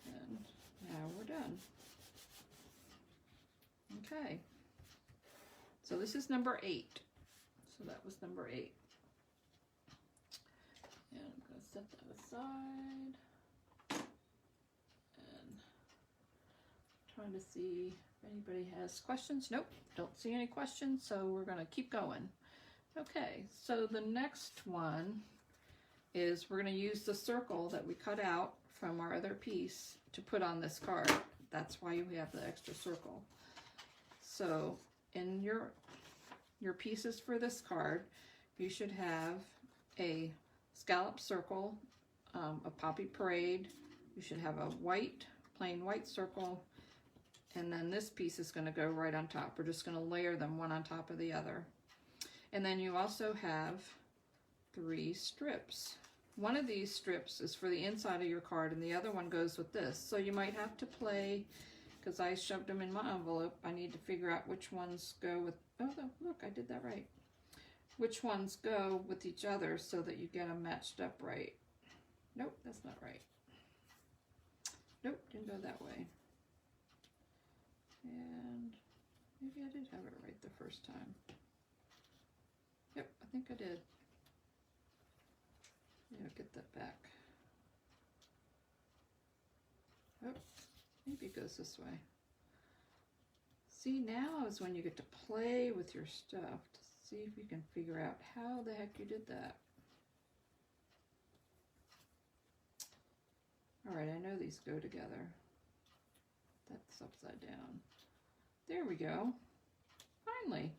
And now we're done. Okay, so this is number 8. So that was number 8. And I'm going to set that aside. And trying to see if anybody has questions. Nope, don't see any questions, so we're going to keep going. Okay, so the next one is we're going to use the circle that we cut out from our other piece to put on this card. That's why we have the extra circle. So in your pieces for this card, you should have a scallop circle, a poppy parade. You should have a white, plain white circle, and then this piece is going to go right on top. We're just going to layer them one on top of the other. And then you also have 3 strips. One of these strips is for the inside of your card, and the other one goes with this. So you might have to play, because I shoved them in my envelope. I need to figure out which ones go with, oh look, I did that right. Which ones go with each other so that you get them matched up right. Nope, that's not right. Nope, didn't go that way. And maybe I did have it right the first time. Yep, I think I did. Yeah, get that back. Oh, maybe it goes this way. See, now is when you get to play with your stuff to see if you can figure out how the heck you did that. All right, I know these go together. That's upside down. There we go. Finally.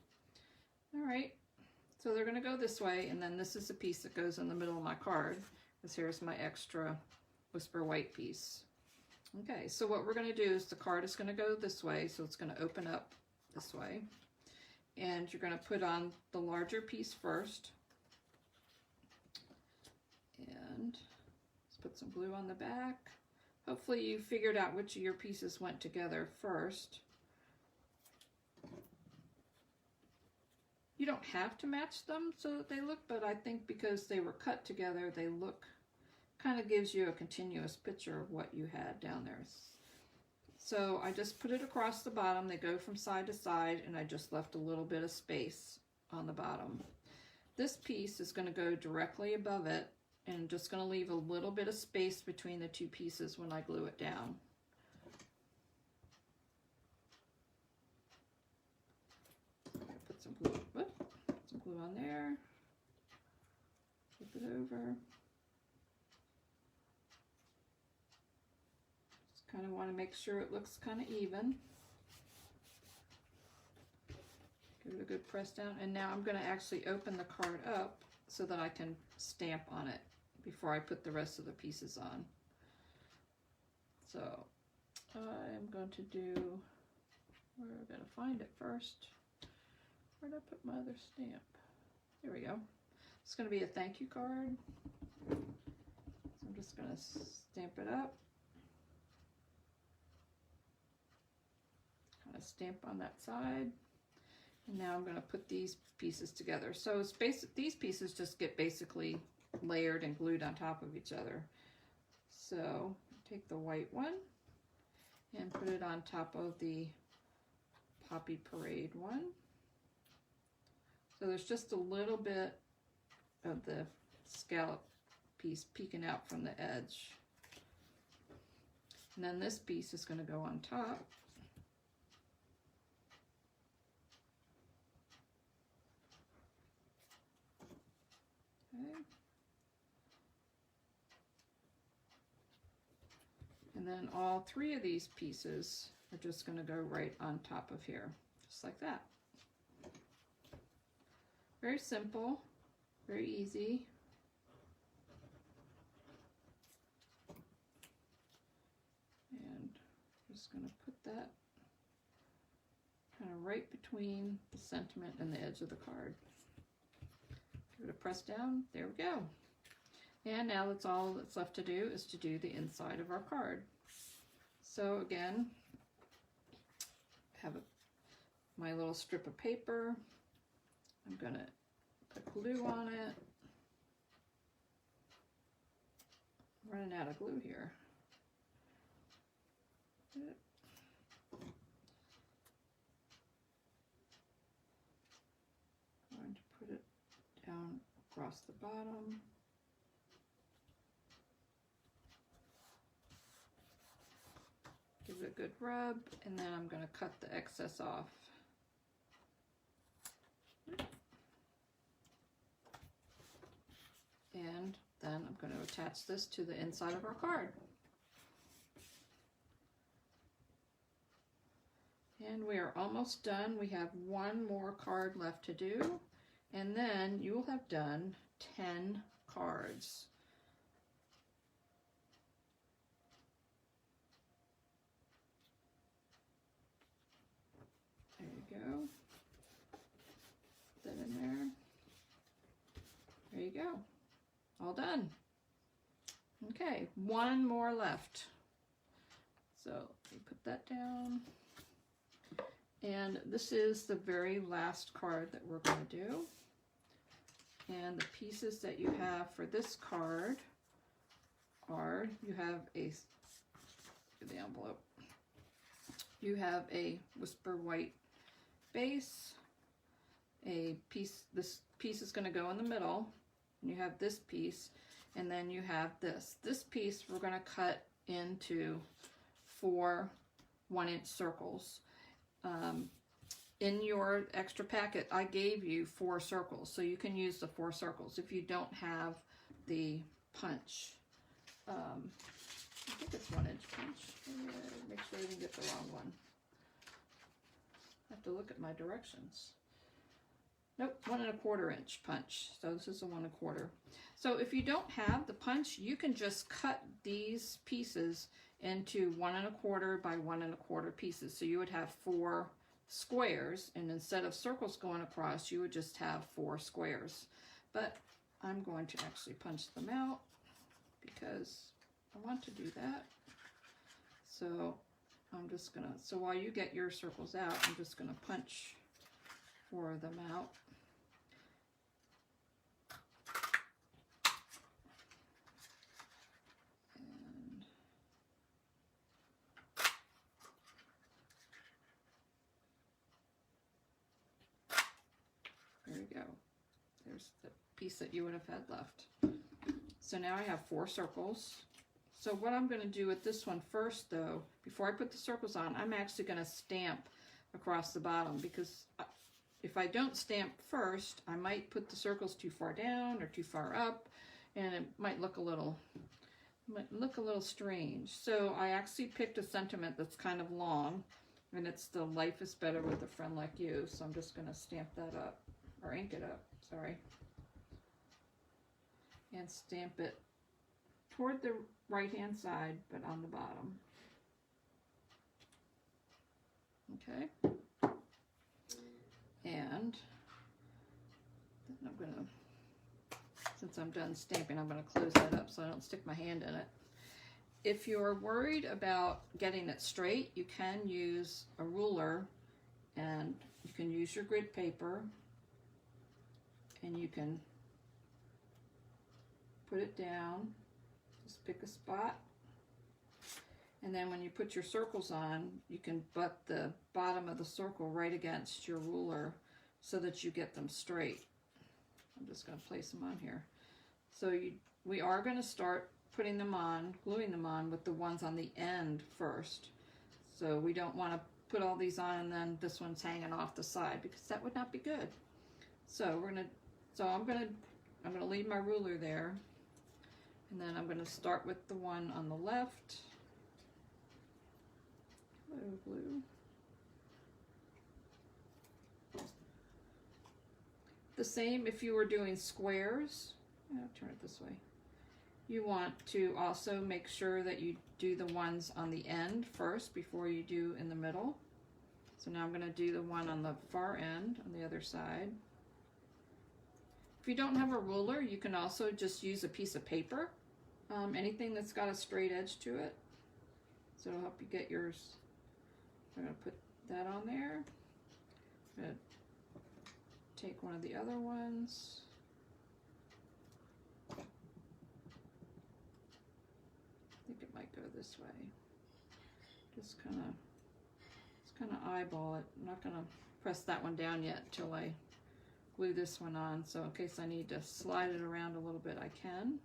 All right. So they're going to go this way, and then this is the piece that goes in the middle of my card, because here's my extra Whisper White piece. Okay, so what we're going to do is the card is going to go this way, so it's going to open up this way. And you're going to put on the larger piece first. And let's put some glue on the back. Hopefully you figured out which of your pieces went together first. You don't have to match them so that they look, but I think because they were cut together, they look, kind of gives you a continuous picture of what you had down there. So I just put it across the bottom. They go from side to side, and I just left a little bit of space on the bottom. This piece is going to go directly above it, and just going to leave a little bit of space between the two pieces when I glue it down. Put some glue, some glue on there. Flip it over. Just kind of want to make sure it looks kind of even. Give it a good press down, and now I'm going to actually open the card up so that I can stamp on it before I put the rest of the pieces on. So I'm going to do, where I gotta find it first. Where did I put my other stamp? There we go. It's going to be a thank you card. So I'm just going to stamp it up. Kind of stamp on that side. And now I'm going to put these pieces together. So it's these pieces just get basically layered and glued on top of each other. So take the white one and put it on top of the Poppy Parade one. So there's just a little bit of the scallop piece peeking out from the edge. And then this piece is going to go on top. Okay. And then all three of these pieces are just going to go right on top of here, just like that. Very simple, very easy. And I'm just going to put that kind of right between the sentiment and the edge of the card. Give it a press down. There we go. And now that's all that's left to do is to do the inside of our card. So again, have my little strip of paper. I'm going to put glue on it. I'm running out of glue here. I'm going to put it down across the bottom. Give it a good rub, and then I'm going to cut the excess off. And then I'm going to attach this to the inside of our card. And we are almost done. We have one more card left to do, and then you will have done 10 cards. There you go. Put that in there. There you go. All done. Okay, one more left. So let me put that down. And this is the very last card that we're going to do. And the pieces that you have for this card are, you have a, the envelope. You have a Whisper White base. A piece, this piece is going to go in the middle. You have this piece, and then you have this. This piece we're going to cut into 4 1-inch circles. In your extra packet, I gave you 4 circles, so you can use the 4 circles if you don't have the punch. I think it's 1-inch punch. Make sure I didn't get the wrong one. I have to look at my directions. Nope, 1 1/4 inch punch. So this is a 1 1/4. So if you don't have the punch, you can just cut these pieces into 1 1/4 by 1 1/4 pieces. So you would have 4 squares, and instead of circles going across, you would just have 4 squares. But I'm going to actually punch them out because I want to do that. So I'm just gonna, so while you get your circles out, I'm just gonna punch 4 of them out. And there you go. There's the piece that you would have had left. So now I have 4 circles. So what I'm going to do with this one first, though, before I put the circles on, I'm actually going to stamp across the bottom, because if I don't stamp first, I might put the circles too far down or too far up, and it might look a little strange. So I actually picked a sentiment that's kind of long, and it's the "Life is better with a friend like you." So I'm just going to stamp that up, or ink it up, sorry, and stamp it toward the right hand side, but on the bottom. Okay. And then I'm gonna, since I'm done stamping, I'm gonna close that up so I don't stick my hand in it. If you're worried about getting it straight, you can use a ruler, and you can use your grid paper, and you can put it down. Just pick a spot, and then when you put your circles on, you can butt the bottom of the circle right against your ruler so that you get them straight. I'm just going to place them on here. So we are going to start putting them on, gluing them on with the ones on the end first. So we don't want to put all these on and then this one's hanging off the side, because that would not be good. So I'm going to leave my ruler there. And then I'm going to start with the one on the left. Hello, blue. The same if you were doing squares. I'll turn it this way. You want to also make sure that you do the ones on the end first before you do in the middle. So now I'm going to do the one on the far end on the other side. If you don't have a ruler, you can also just use a piece of paper, anything that's got a straight edge to it. So it'll help you get yours. I'm going to put that on there. I'm going to take one of the other ones. I think it might go this way. Just kind of eyeball it. I'm not going to press that one down yet till I glue this one on, so in case I need to slide it around a little bit, I can.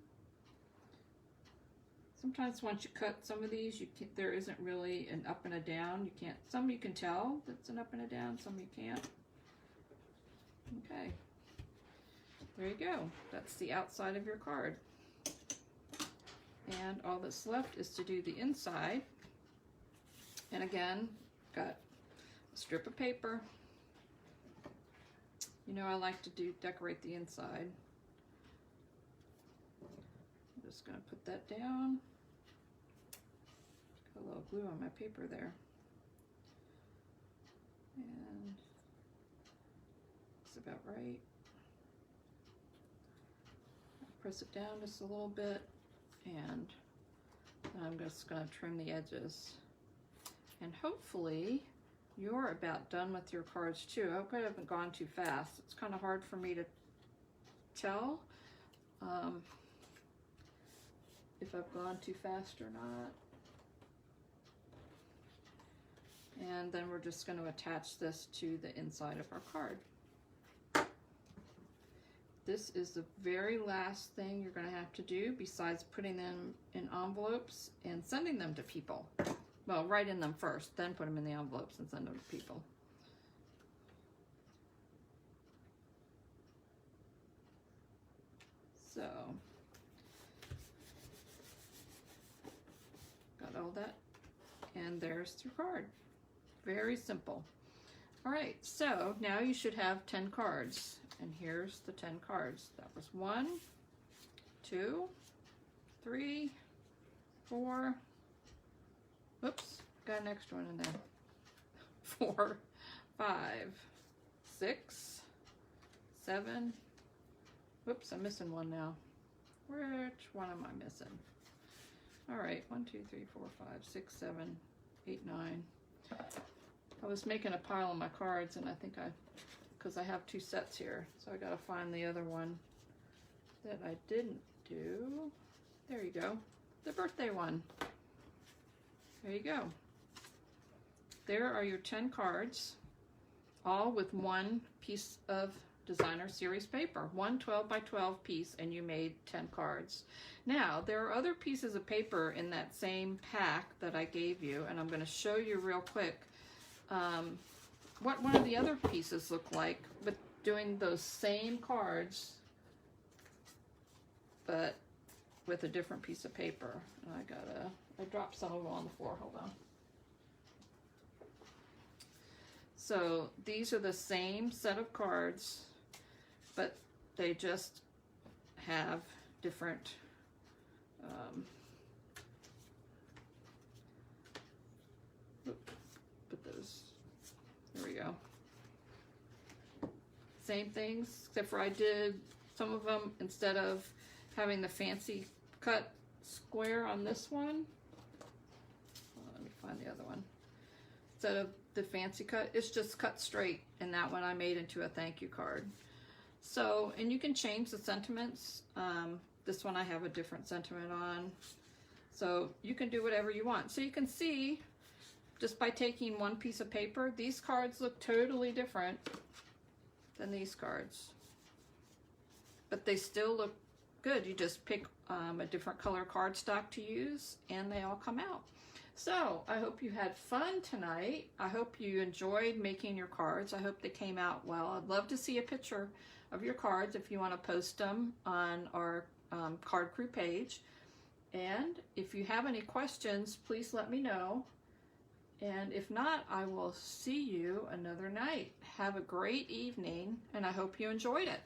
Sometimes once you cut some of these, there isn't really an up and a down. You can't. Some you can tell that's an up and a down. Some you can't. Okay. There you go. That's the outside of your card. And all that's left is to do the inside. And again, got a strip of paper. You know I like to decorate the inside. I'm just going to put that down. Got a little glue on my paper there. And it's about right. Press it down just a little bit, and I'm just going to trim the edges. And hopefully you're about done with your cards too. I hope I haven't gone too fast. It's kind of hard for me to tell if I've gone too fast or not. And then we're just going to attach this to the inside of our card. This is the very last thing you're going to have to do besides putting them in envelopes and sending them to people. Well, write in them first, then put them in the envelopes and send them to people. So, got all that, and there's your card. Very simple. All right, so now you should have 10 cards, and here's the 10 cards. That was 1, 2, 3, 4, Oops, got an extra one in there. 4, 5, 6, 7. Whoops, I'm missing one now. Which one am I missing? All right, 1, 2, 3, 4, 5, 6, 7, 8, 9. I was making a pile of my cards, and I think because I have 2 sets here, so I gotta find the other one that I didn't do. There you go, the birthday one. There you go. There are your 10 cards, all with one piece of designer series paper, one 12 by 12 piece, and you made 10 cards. Now, there are other pieces of paper in that same pack that I gave you, and I'm going to show you real quick what one of the other pieces look like, but doing those same cards, but with a different piece of paper. And I dropped some of them on the floor, hold on. So these are the same set of cards, but they just have different put those, there we go. Same things, except for I did some of them, instead of having the fancy cut square on this one, let me find the other one. Instead of the fancy cut, it's just cut straight, and that one I made into a thank you card. So, and you can change the sentiments. This one I have a different sentiment on. So you can do whatever you want. So you can see, just by taking one piece of paper, these cards look totally different than these cards. But they still look good. You just pick a different color cardstock to use, and they all come out. So I hope you had fun tonight. I hope you enjoyed making your cards. I hope they came out well. I'd love to see a picture of your cards if you want to post them on our Card Crew page. And if you have any questions, please let me know. And if not, I will see you another night. Have a great evening, and I hope you enjoyed it.